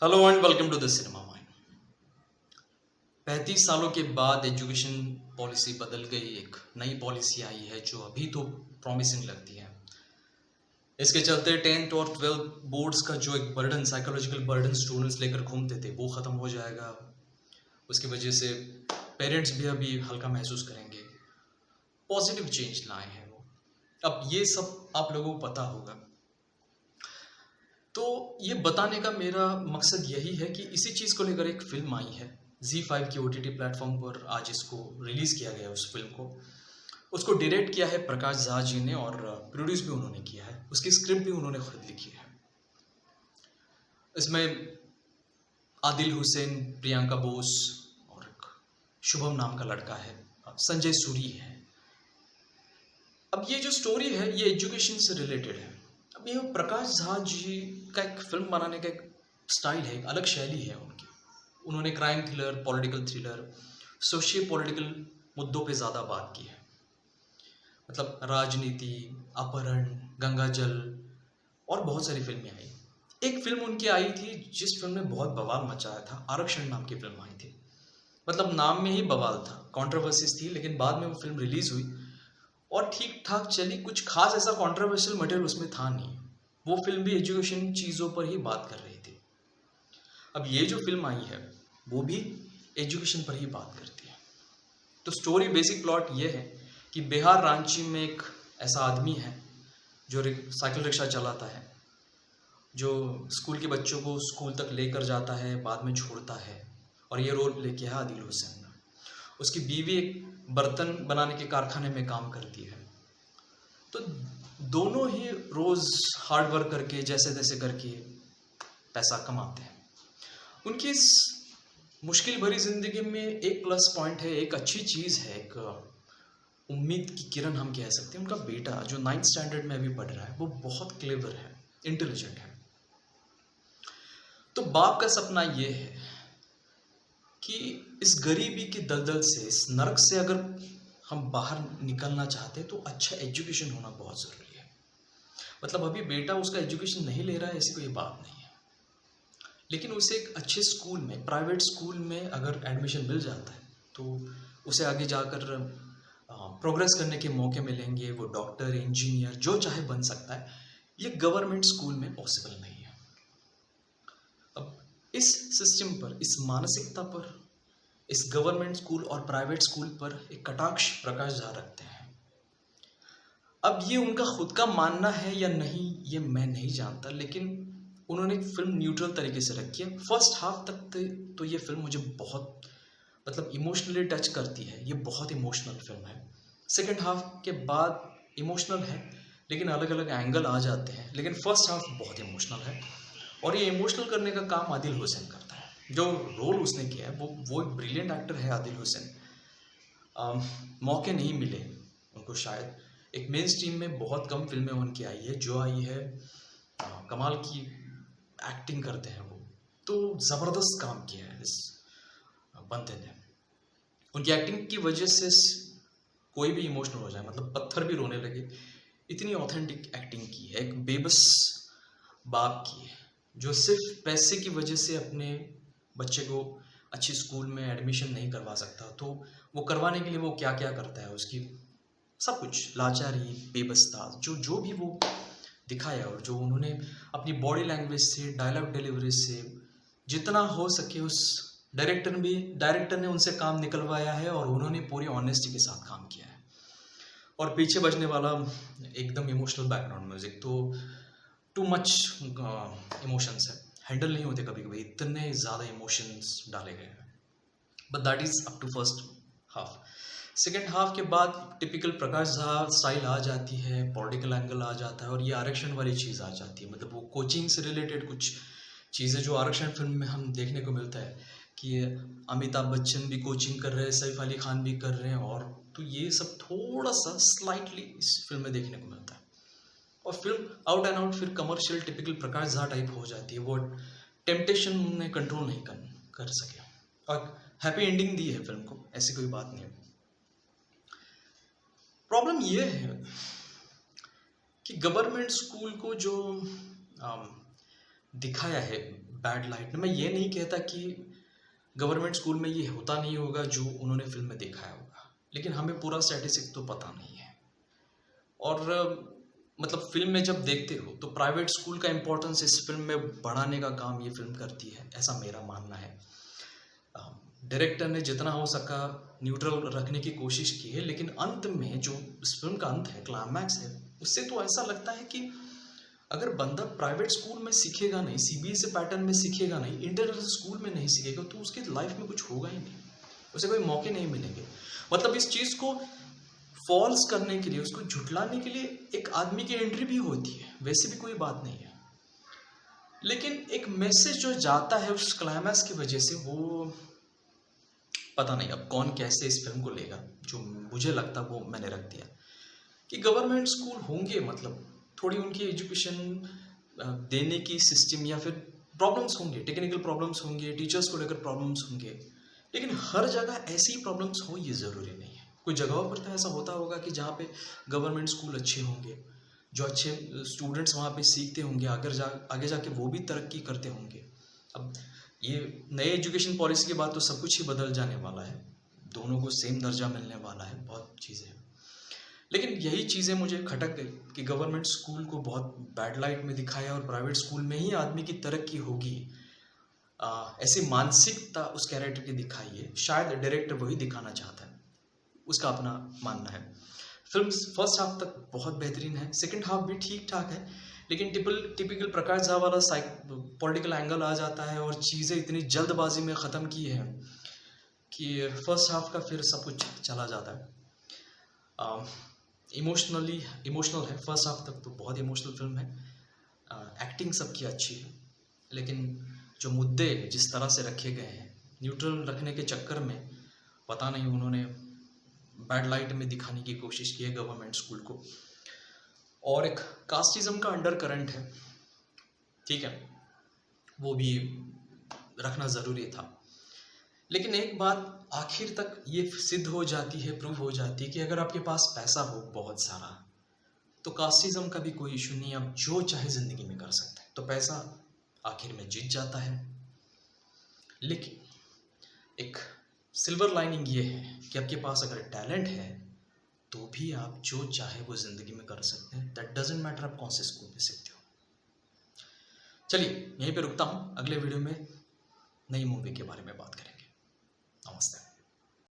Hello and welcome to the cinema mind. 35 सालों के बाद एजुकेशन पॉलिसी बदल गई, एक नई पॉलिसी आई है जो अभी तो प्रॉमिसिंग लगती है। इसके चलते 10th और 12th बोर्ड्स का जो एक बर्डन, साइकोलॉजिकल बर्डन स्टूडेंट्स लेकर घूमते थे, वो ख़त्म हो जाएगा। उसकी वजह से पेरेंट्स भी अभी हल्का महसूस करेंगे। पॉजिटिव चेंज लाए हैं वो। अब ये सब आप लोगों को पता होगा, तो ये बताने का मेरा मकसद यही है कि इसी चीज़ को लेकर एक फिल्म आई है Z5 की OTT प्लेटफॉर्म पर। आज इसको रिलीज़ किया गया उस फिल्म को। उसको डायरेक्ट किया है प्रकाश झा जी ने और प्रोड्यूस भी उन्होंने किया है। उसकी स्क्रिप्ट भी उन्होंने खुद लिखी है। इसमें आदिल हुसैन, प्रियंका बोस और एक शुभम नाम का लड़का है, संजय सूरी है। अब ये जो स्टोरी है ये एजुकेशन से रिलेटेड है। अब ये प्रकाश झा जी का एक फिल्म बनाने का एक स्टाइल है, एक अलग शैली है उनकी। उन्होंने crime thriller, political thriller, socio political मुद्दों पे ज़्यादा बात की है। मतलब राजनीति, अपहरण, गंगा जल और बहुत सारी फिल्में आई। एक फिल्म उनकी आई थी जिस फिल्म ने बहुत बवाल मचाया था, आरक्षण नाम की फिल्म आई थी। मतलब नाम में ही बवाल था, कंट्रोवर्सीज थी, लेकिन बाद में वो फिल्म रिलीज हुई और ठीक ठाक चली। कुछ खास ऐसा कंट्रोवर्शियल मटेरियल उसमें था नहीं। वो फिल्म भी एजुकेशन चीज़ों पर ही बात कर रही थी। अब ये जो फिल्म आई है वो भी एजुकेशन पर ही बात करती है। तो स्टोरी, बेसिक प्लॉट ये है कि बिहार रांची में एक ऐसा आदमी है जो साइकिल रिक्शा चलाता है, जो स्कूल के बच्चों को स्कूल तक लेकर जाता है, बाद में छोड़ता है। और ये रोल प्ले किया है आदिल हुसैन ने। उसकी बीवी एक बर्तन बनाने के कारखाने में काम करती है। तो दोनों ही रोज़ हार्ड वर्क करके, जैसे तैसे करके पैसा कमाते हैं। उनकी इस मुश्किल भरी ज़िंदगी में एक प्लस पॉइंट है, एक अच्छी चीज़ है, एक उम्मीद की किरण हम कह सकते हैं। उनका बेटा जो 9th स्टैंडर्ड में अभी पढ़ रहा है वो बहुत क्लेवर है, इंटेलिजेंट है। तो बाप का सपना ये है कि इस गरीबी की दलदल से, इस नरक से अगर हम बाहर निकलना चाहते हैं तो अच्छा एजुकेशन होना बहुत ज़रूरी है। मतलब अभी बेटा उसका एजुकेशन नहीं ले रहा है, ऐसी कोई बात नहीं है, लेकिन उसे एक अच्छे स्कूल में, प्राइवेट स्कूल में अगर एडमिशन मिल जाता है तो उसे आगे जाकर प्रोग्रेस करने के मौके मिलेंगे। वो डॉक्टर, इंजीनियर, जो चाहे बन सकता है। ये गवर्नमेंट स्कूल में पॉसिबल नहीं है। अब इस सिस्टम पर, इस मानसिकता पर, इस गवर्नमेंट स्कूल और प्राइवेट स्कूल पर एक कटाक्ष प्रकाश झा रखते हैं। अब ये उनका खुद का मानना है या नहीं ये मैं नहीं जानता, लेकिन उन्होंने फिल्म न्यूट्रल तरीके से रखी है। फर्स्ट हाफ तक तो ये फिल्म मुझे बहुत, मतलब इमोशनली टच करती है। ये बहुत इमोशनल फिल्म है। सेकेंड हाफ के बाद इमोशनल है, लेकिन अलग अलग एंगल आ जाते हैं। लेकिन फर्स्ट हाफ बहुत इमोशनल है और ये इमोशनल करने का काम आदिल हुसैन करता है। जो रोल उसने किया है वो एक ब्रिलियंट एक्टर है आदिल हुसैन। मौके नहीं मिले उनको शायद। एक मेन स्ट्रीम में बहुत कम फिल्में उनकी आई है, जो आई है कमाल की एक्टिंग करते हैं वो। तो ज़बरदस्त काम किया है इस बंदे ने। उनकी एक्टिंग की वजह से कोई भी इमोशनल हो जाए, मतलब पत्थर भी रोने लगे। इतनी ऑथेंटिक एक्टिंग की है एक बेबस बाप की, जो सिर्फ पैसे की वजह से अपने बच्चे को अच्छी स्कूल में एडमिशन नहीं करवा सकता। तो वो करवाने के लिए वो क्या क्या करता है, उसकी सब कुछ, लाचारी, बेबसता, जो जो भी वो दिखाया, और जो उन्होंने अपनी बॉडी लैंग्वेज से, डायलॉग डिलीवरी से जितना हो सके, उस डायरेक्टर ने उनसे काम निकलवाया है और उन्होंने पूरी ऑनेस्टी के साथ काम किया है। और पीछे बजने वाला एकदम इमोशनल बैकग्राउंड म्यूजिक, तो टू मच इमोशंस है, हैंडल नहीं होते कभी कभी, इतने ज़्यादा इमोशंस डाले गए हैं। But that is up to first half. Second half के बाद टिपिकल प्रकाश झा स्टाइल आ जाती है, पॉलिटिकल एंगल आ जाता है और ये आरक्षण वाली चीज़ आ जाती है। मतलब वो कोचिंग से रिलेटेड कुछ चीज़ें जो आरक्षण फिल्म में हम देखने को मिलता है कि अमिताभ बच्चन भी कोचिंग कर रहे हैं, सैफ अली खान भी कर रहे हैं, और तो ये सब थोड़ा सा स्लाइटली इस फिल्म में देखने को मिलता है। और फिल्म आउट एंड आउट फिर commercial typical Prakash Jha type हो जाती है। वो टेम्पटेशन में कंट्रोल नहीं कर सके। और हैप्पी एंडिंग दी है फिल्म को, ऐसी कोई बात नहीं है। प्रॉब्लम ये है कि गवर्नमेंट स्कूल को जो दिखाया है बैड लाइट में। मैं ये नहीं कहता कि गवर्नमेंट स्कूल में ये होता नहीं होगा जो उन्होंने फिल्म में दिखाया होगा, लेकिन हमें पूरा स्टैटिस्टिक तो पता नहीं है। और मतलब फिल्म में जब देखते हो तो प्राइवेट स्कूल का इम्पोर्टेंस इस फिल्म में बढ़ाने का काम ये फिल्म करती है, ऐसा मेरा मानना है। डायरेक्टर ने जितना हो सका न्यूट्रल रखने की कोशिश की है, लेकिन अंत में जो इस फिल्म का अंत है, क्लाइमैक्स है, उससे तो ऐसा लगता है कि अगर बंदा प्राइवेट स्कूल में सीखेगा नहीं, सीबीएसई पैटर्न में सीखेगा नहीं, इंटरनेशनल स्कूल में नहीं सीखेगा, तो उसकी लाइफ में कुछ होगा ही नहीं, उसे कोई मौके नहीं मिलेंगे। मतलब इस चीज़ को फॉल्स करने के लिए, उसको झुठलाने के लिए एक आदमी की एंट्री भी होती है, वैसे भी कोई बात नहीं है, लेकिन एक मैसेज जो जाता है उस क्लाइमैक्स की वजह से, वो पता नहीं अब कौन कैसे इस फिल्म को लेगा। जो मुझे लगता वो मैंने रख दिया कि गवर्नमेंट स्कूल होंगे, मतलब थोड़ी उनकी एजुकेशन देने की सिस्टम या फिर प्रॉब्लम्स होंगे, टेक्निकल प्रॉब्लम्स होंगे, टीचर्स को लेकर प्रॉब्लम्स होंगे, लेकिन हर जगह ऐसी प्रॉब्लम्स हो ये ज़रूरी नहीं है। कुछ जगहों पर तो ऐसा होता होगा कि जहाँ पे गवर्नमेंट स्कूल अच्छे होंगे, जो अच्छे स्टूडेंट्स वहाँ पे सीखते होंगे, आगे जाके वो भी तरक्की करते होंगे। अब ये नए एजुकेशन पॉलिसी के बाद तो सब कुछ ही बदल जाने वाला है, दोनों को सेम दर्जा मिलने वाला है, बहुत चीज़ें हैं। लेकिन यही चीज़ें मुझे खटक गई कि गवर्नमेंट स्कूल को बहुत बैड लाइट में दिखाया और प्राइवेट स्कूल में ही आदमी की तरक्की होगी, ऐसी मानसिकता उस कैरेक्टर की दिखाई है। शायद डायरेक्टर वही दिखाना चाहता है, उसका अपना मानना है। फिल्म फर्स्ट हाफ तक बहुत बेहतरीन है, सेकंड हाफ भी ठीक ठाक है, लेकिन टिपिकल प्रकाश झा वाला पॉलिटिकल एंगल आ जाता है और चीज़ें इतनी जल्दबाजी में ख़त्म की है कि फर्स्ट हाफ का फिर सब कुछ चला जाता है। इमोशनल है फर्स्ट हाफ तक, तो बहुत इमोशनल फिल्म है। एक्टिंग सबकी अच्छी है, लेकिन जो मुद्दे जिस तरह से रखे गए हैं, न्यूट्रल रखने के चक्कर में पता नहीं उन्होंने बैड लाइट में दिखाने की कोशिश की है गवर्नमेंट स्कूल को। और एक कास्टिज्म का अंडर करंट है, ठीक है, वो भी रखना ज़रूरी था। लेकिन एक बात आखिर तक ये सिद्ध हो जाती है, प्रूव हो जाती है कि अगर आपके पास पैसा हो बहुत सारा, तो कास्टिज्म का भी कोई इशू नहीं, आप जो चाहे ज़िंदगी में कर सकते हैं, तो पैसा आखिर में जीत जाता है। लेकिन एक सिल्वर लाइनिंग ये है कि आपके पास अगर टैलेंट है तो भी आप जो चाहे वो ज़िंदगी में कर सकते हैं। दैट डजेंट मैटर आप कौन से स्कूल में सीखते हो। चलिए यहीं पे रुकता हूँ, अगले वीडियो में नई मूवी के बारे में बात करेंगे। नमस्ते।